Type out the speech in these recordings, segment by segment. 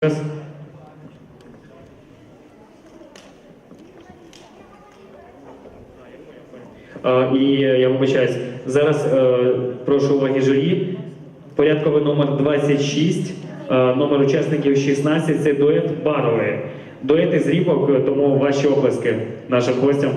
І я вибачаюсь, зараз прошу уваги журі. Порядковий номер 26, номер учасників 16 – це дует Барової. Дует із Ріпок, тому ваші оплески нашим гостям.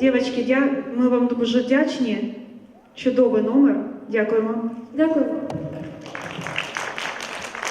Дівчатки, ми вам дуже вдячні. Чудовий номер. Дякуємо. Дякую.